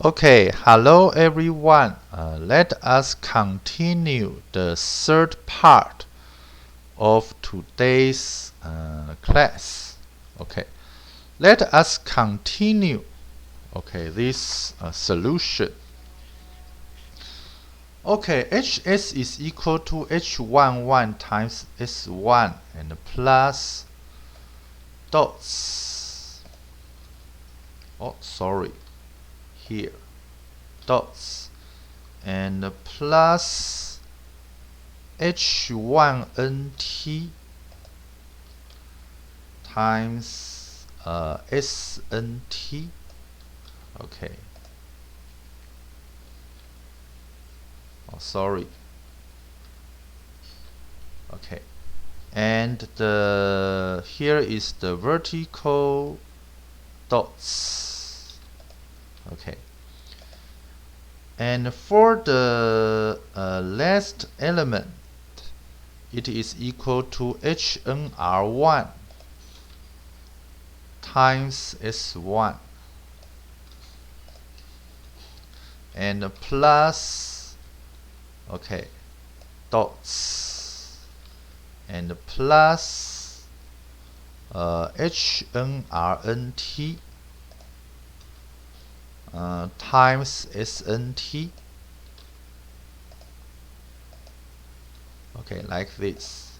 Okay, hello everyone. Let us continue the third part of today's class. Okay, let us continue. Okay, this solution. Okay, Hs is equal to H11 times S1 and plus dots. Oh, sorry, here dots and plus H1NT times SNT. Okay. Oh, sorry. Okay. And the here is the vertical dots. Okay. And for the last element, it is equal to HNR1 times S1 and plus, okay, dots and plus HNRNT times SNT. Okay, like this.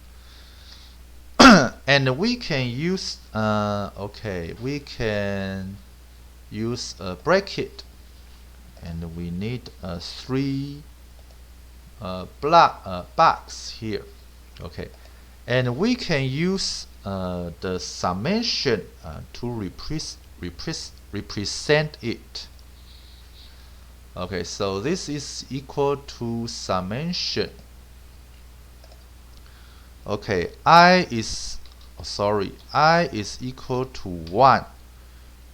And we can use we can use a bracket, and we need three box here. Okay, and we can use the summation to represent it. Okay, so this is equal to summation. Okay, I is equal to 1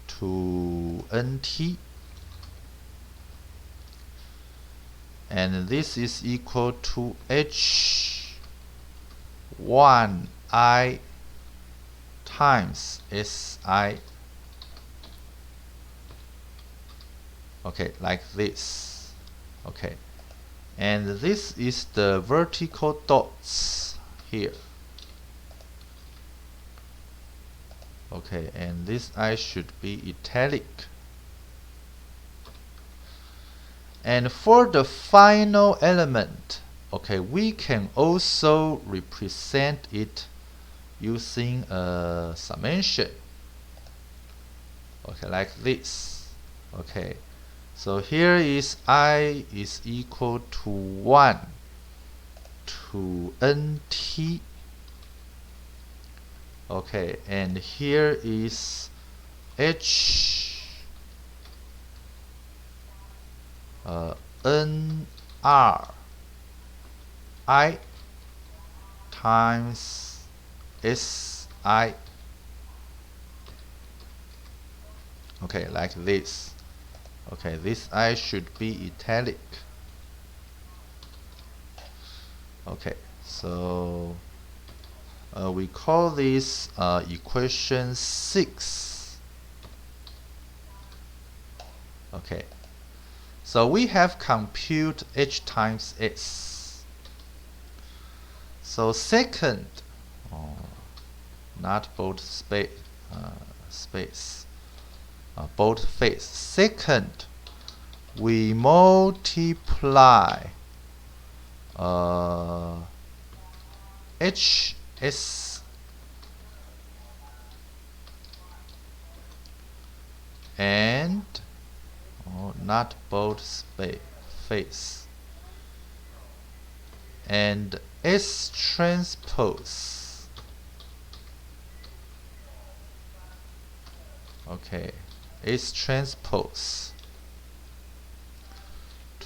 to NT, and this is equal to H1I times SI. Okay, like this. Okay, and this is the vertical dots here. Okay, and this I should be italic. And for the final element, okay, we can also represent it using a summation. Okay, like this. Okay, so here is I is equal to 1 to NT. Okay, and here is NR I times SI. Okay, like this. Okay, this I should be italic. Okay, so we call this equation 6. Okay, so we have compute H times S. So second, not both space, both face. Second, we multiply HS and not both face and S transpose. Okay, S transpose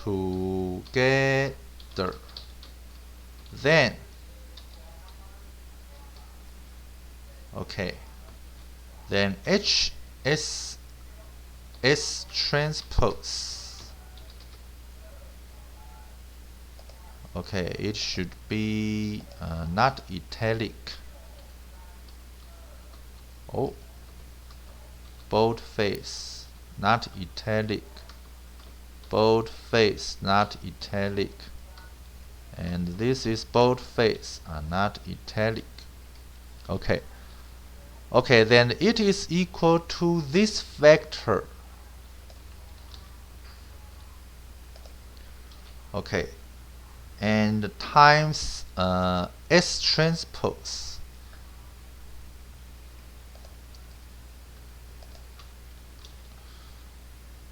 together. Then okay, then HS S transpose. Okay, it should be not italic. Oh, bold face, not italic. boldface, not italic. And this is boldface, not italic. Okay. Okay, then it is equal to this vector. Okay, and times S transpose.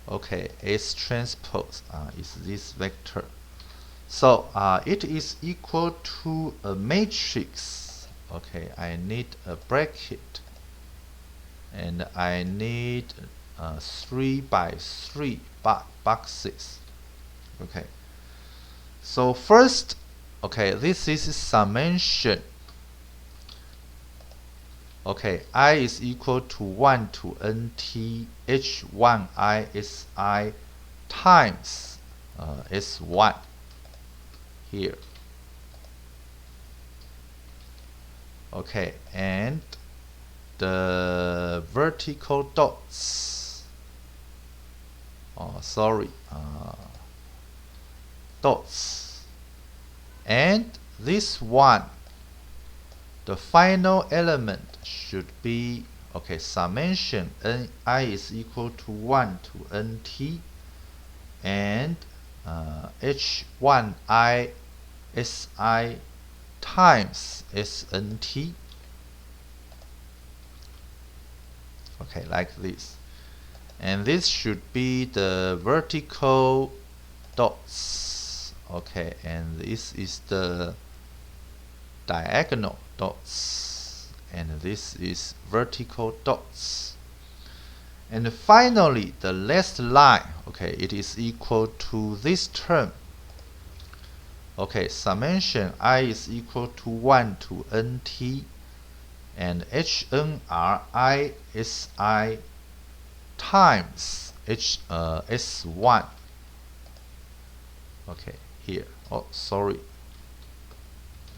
Okay, S transpose is this vector. So it is equal to a matrix. Okay, I need a bracket, and I need 3 by 3 boxes. Okay. So first, okay, this is summation. Okay, I is equal to 1 to nt h1 isi times s1 here. Okay, and the vertical dots. Oh, sorry, dots. And this one, the final element should be, okay, summation I is equal to 1 to nt, and h1 isi times snt. Okay, like this. And this should be the vertical dots. Okay, and this is the diagonal dots, and this is vertical dots. And finally, the last line, okay, it is equal to this term. Okay, summation I is equal to 1 to nt, and hnr isi times s1. Okay, here. Oh, sorry.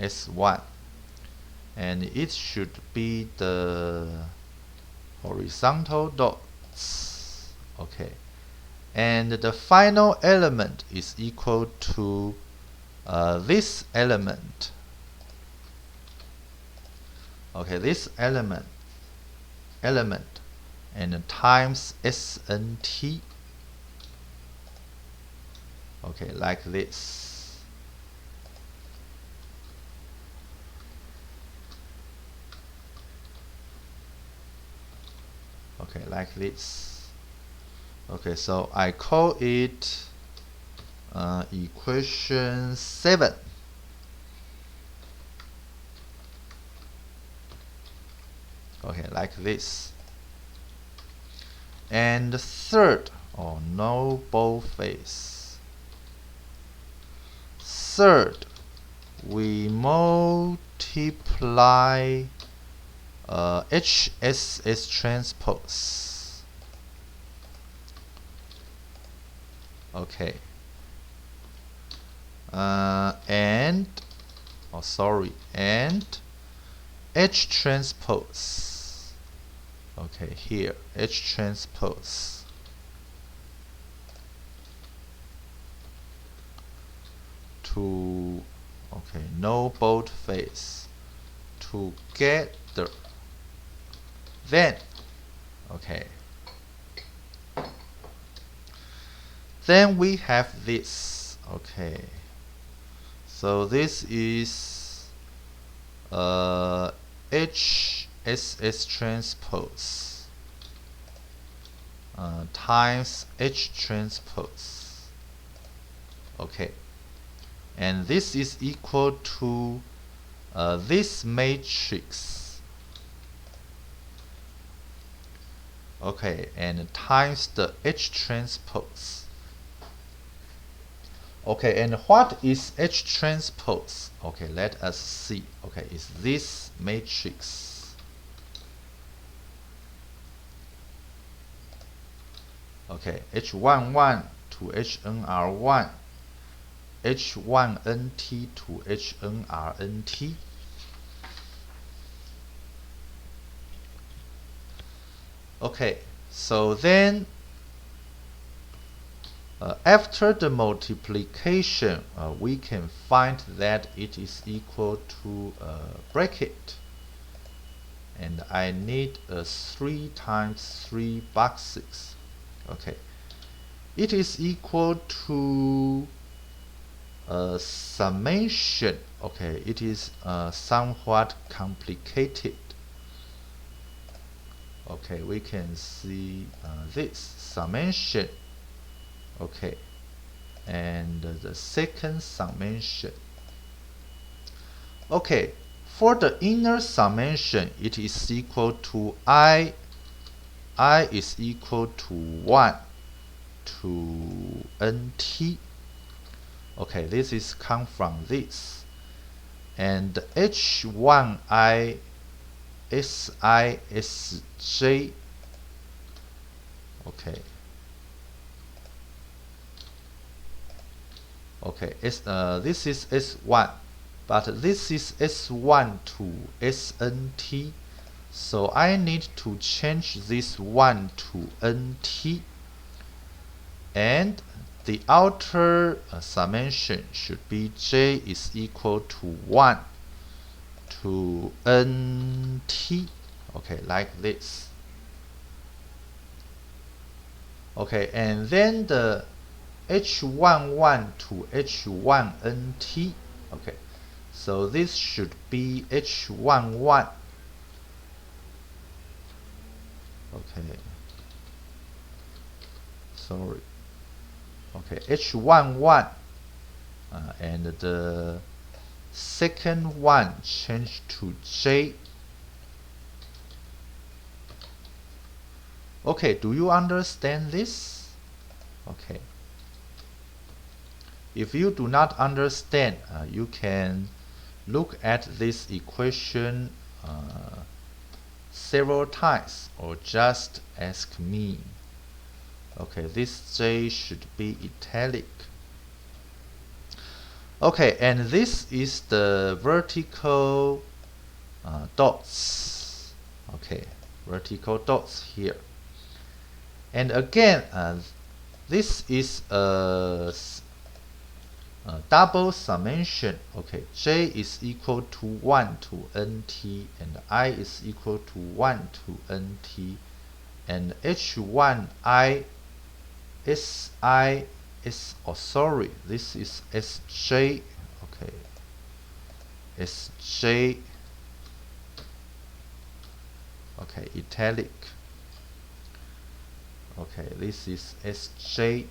S1, and it should be the horizontal dots. Okay, and the final element is equal to this element. Okay, this element and times snt. Okay, like this. Okay, like this. Okay, so I call it equation 7. Okay, like this. And third, no boldface. Third, we multiply HSS transpose. Okay. And H transpose. Okay, here H transpose. To no boldface together. Then then we have this. Okay, so this is HSS transpose times H transpose. Okay, and this is equal to this matrix. Okay, and times the H transpose. Okay, and what is H transpose? Okay, let us see. Okay, is this matrix. Okay, H11 to HNR1, H1NT to HNRNT. Okay, so then After the multiplication, we can find that it is equal to bracket, and I need 3 times 3 boxes. Okay, it is equal to summation. Okay, it is somewhat complicated. Okay, we can see this summation. Okay, and the second summation. Okay, for the inner summation, it is equal to I is equal to 1 to nt. Okay, this is come from this, and h1i sij. Okay. Okay, this is S1, but this is S1 to SNT, so I need to change this 1 to NT, and the outer summation should be J is equal to 1 to NT. Okay, like this. Okay, and then the H11 to H1NT. Okay, so this should be H11. Okay, sorry. Okay, H11, and the second one change to J. Okay, do you understand this? Okay. If you do not understand, you can look at this equation several times or just ask me. Okay, this J should be italic. Okay, and this is the vertical dots. Okay, vertical dots here. And again, this is a double summation. Okay, J is equal to 1 to NT, and I is equal to 1 to NT, and H1I SI is, oh sorry, this is SJ. Okay, SJ. Okay, italic. Okay, this is SJ.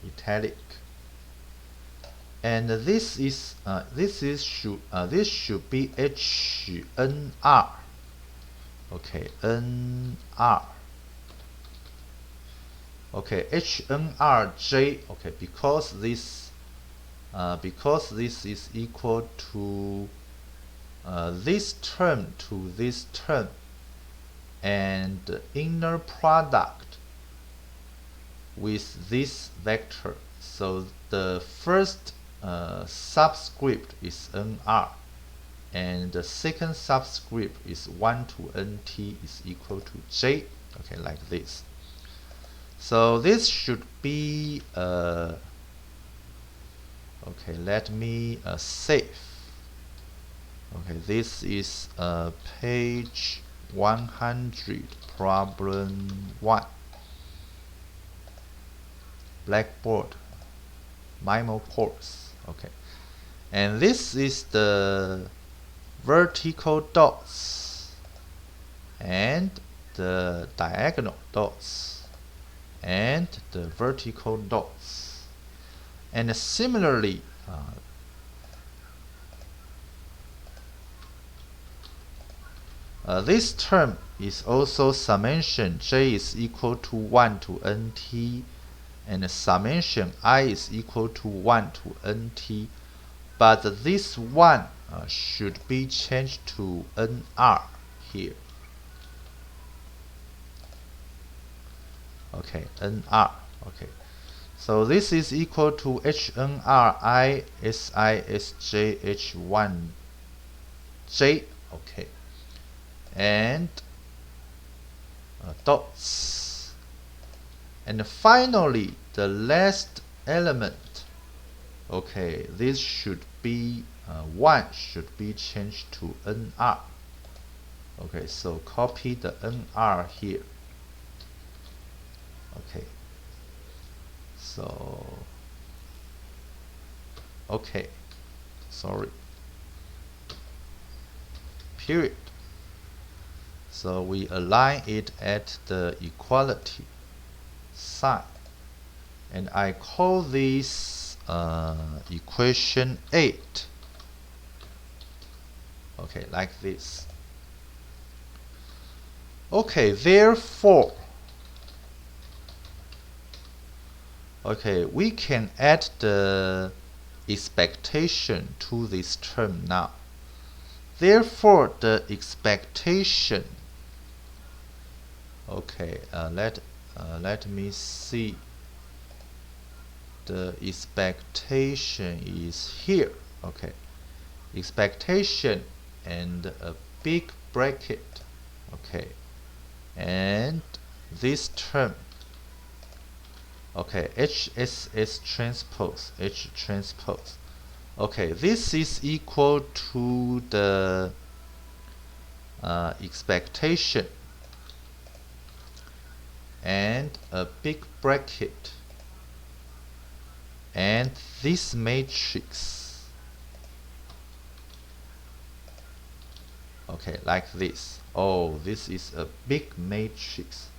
Italic, and this should be HNR. Okay, NR. Okay, HNRJ. Okay, because this is equal to this term to this term, and inner product with this vector. So the first subscript is NR, and the second subscript is 1 to NT is equal to J. Okay, like this. So this should be okay, let me save. Okay, this is page 100, problem 1. Blackboard MIMO course. Okay, and this is the vertical dots and the diagonal dots and the vertical dots, and similarly this term is also summation J is equal to 1 to NT, and summation I is equal to 1 to NT, but this one should be changed to NR here. Okay, NR. Okay, so this is equal to HNR I SISJ H1J. Okay, and dots. And finally, the last element, okay, this should be 1 should be changed to NR. Okay, so copy the NR here. Okay, so okay, sorry, period. So we align it at the equality sign, and I call this equation 8. Okay, like this. Okay, therefore, okay, we can add the expectation to this term now. Therefore, the expectation, okay, let me see. The expectation is here. Okay, expectation and a big bracket. Okay, and this term. Okay, HSS transpose, H transpose. Okay, this is equal to the expectation and a big bracket and this matrix. Okay, like this. Oh, this is a big matrix.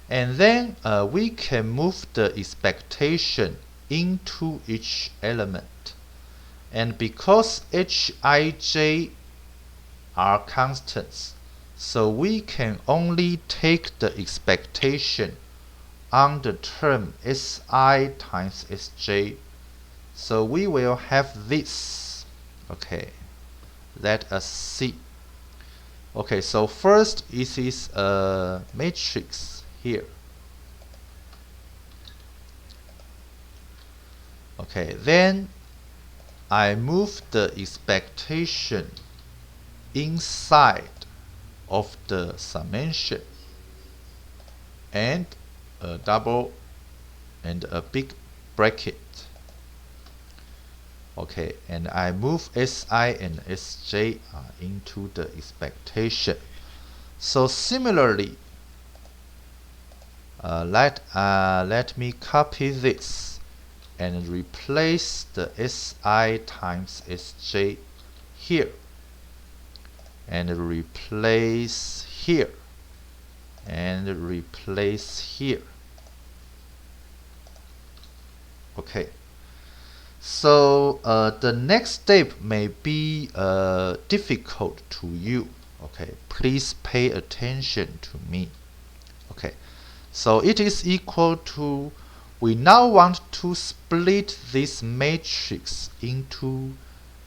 And then we can move the expectation into each element. And because Hij are constants, so we can only take the expectation on the term Si times Sj. So we will have this. Okay, let us see. Okay, so first it is a matrix here. Okay, then I move the expectation inside of the summation and a double and a big bracket. Okay, and I move Si and Sj into the expectation. So similarly, let me copy this and replace the Si times Sj here, and replace here, and replace here. Okay, so the next step may be difficult to you. Okay, please pay attention to me. Okay, so it is equal to, we now want to split this matrix into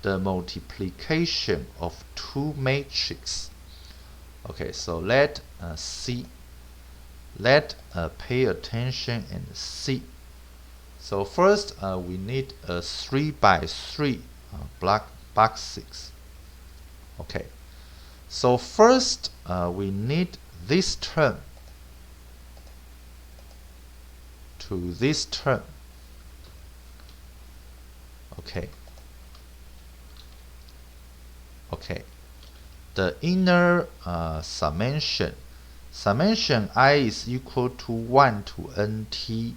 the multiplication of two matrices. Okay, so let see. Let pay attention and see. So first we need a 3 by 3 block boxes. Okay, so first we need this term to this term. Okay. Okay. The inner summation I is equal to 1 to nt,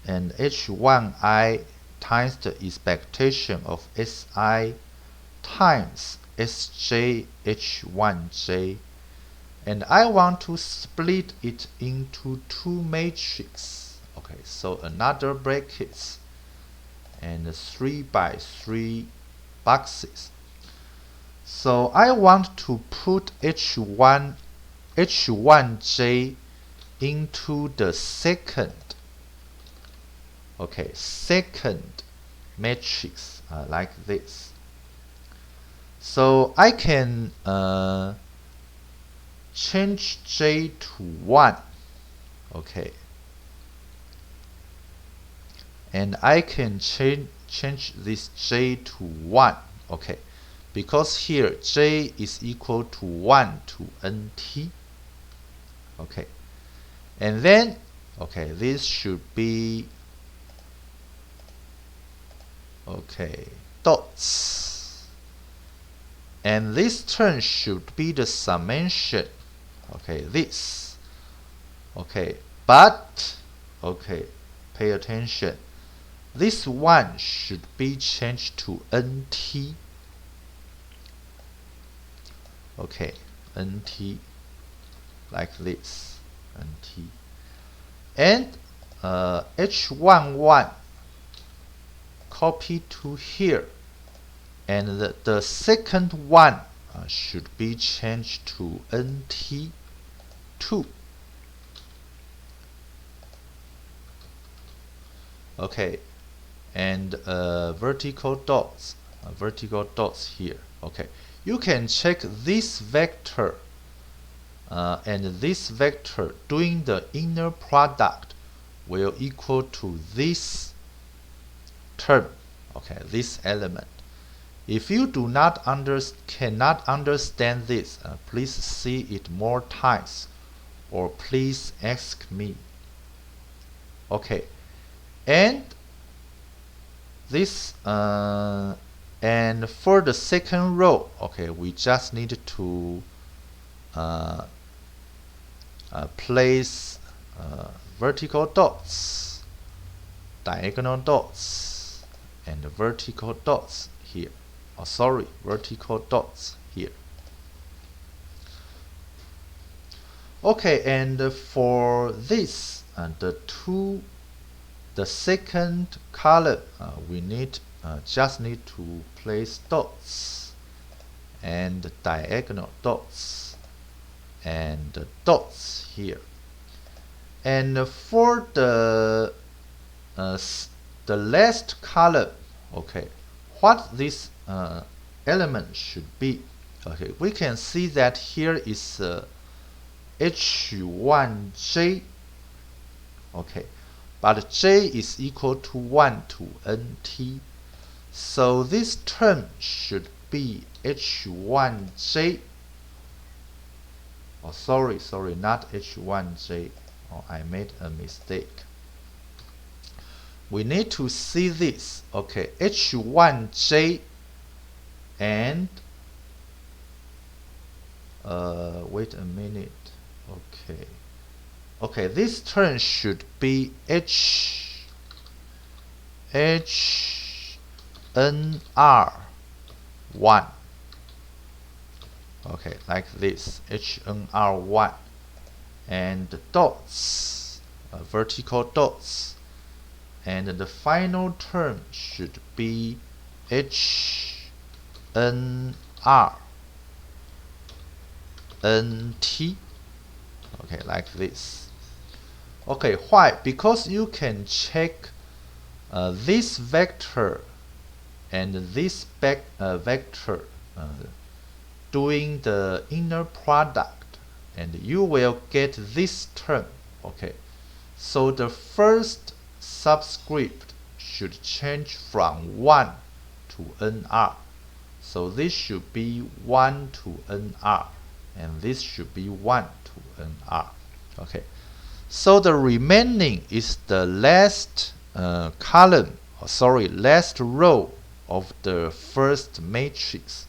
and h1i times the expectation of Si times Sj h1j, and I want to split it into two matrices. Okay, so another brackets and 3 by 3 boxes. So I want to put h1j into the second, okay, second matrix like this. So I can change j to 1. Okay, and I can change this j to 1. Okay, because here j is equal to 1 to nt. Okay, And then, okay, this should be, okay, dots. And this term should be the summation, okay, this. Okay, but, okay, pay attention. This one should be changed to NT. Okay, NT, like this, NT. And H11 copy to here. And the second one should be changed to NT2. Okay, and vertical dots here. Okay, you can check this vector and this vector doing the inner product will equal to this term. Okay, this element. If you do not cannot understand this, please see it more times, or please ask me. Okay, and this and for the second row, okay, we just need to place vertical dots, diagonal dots, and vertical dots here. Oh, sorry, vertical dots here. Okay, and for this, the second column, we just need to place dots and diagonal dots and dots here. And for the last column, okay, what this element should be. Okay, we can see that here is H1J. Okay, but J is equal to 1 to NT. So this term should be H1J. Oh, sorry, not H1J. Oh, I made a mistake. We need to see this. Okay, H1J and wait a minute. Okay, this term should be HNR1. Okay, like this, HNR1, and dots, vertical dots, and the final term should be HNR NT. Okay, like this. Okay, why? Because you can check this vector and this vector doing the inner product, and you will get this term. Okay, so the first subscript should change from 1 to NR. So this should be 1 to NR, and this should be 1 to NR. Okay, so the remaining is the last column, last row of the first matrix.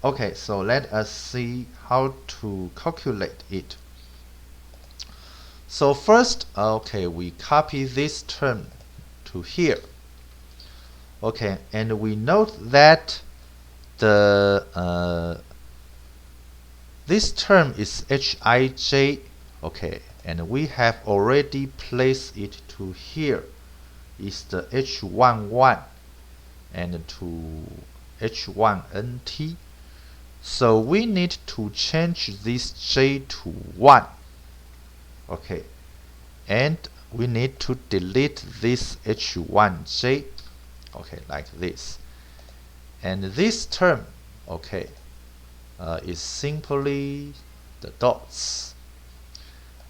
Okay, so let us see how to calculate it. So first, okay, we copy this term to here. Okay, and we note that the this term is Hij. Okay, and we have already placed it to here. Is the H11 and to H1NT. So we need to change this J to 1. Okay, and we need to delete this H1J. Okay, like this. And this term, okay, is simply the dots.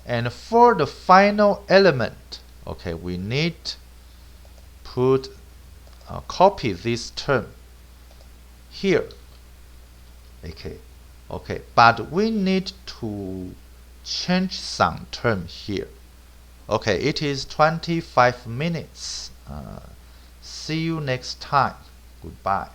And for the final element, okay, we need copy this term here. Okay, but we need to change some term here. Okay, it is 25 minutes. See you next time. Goodbye.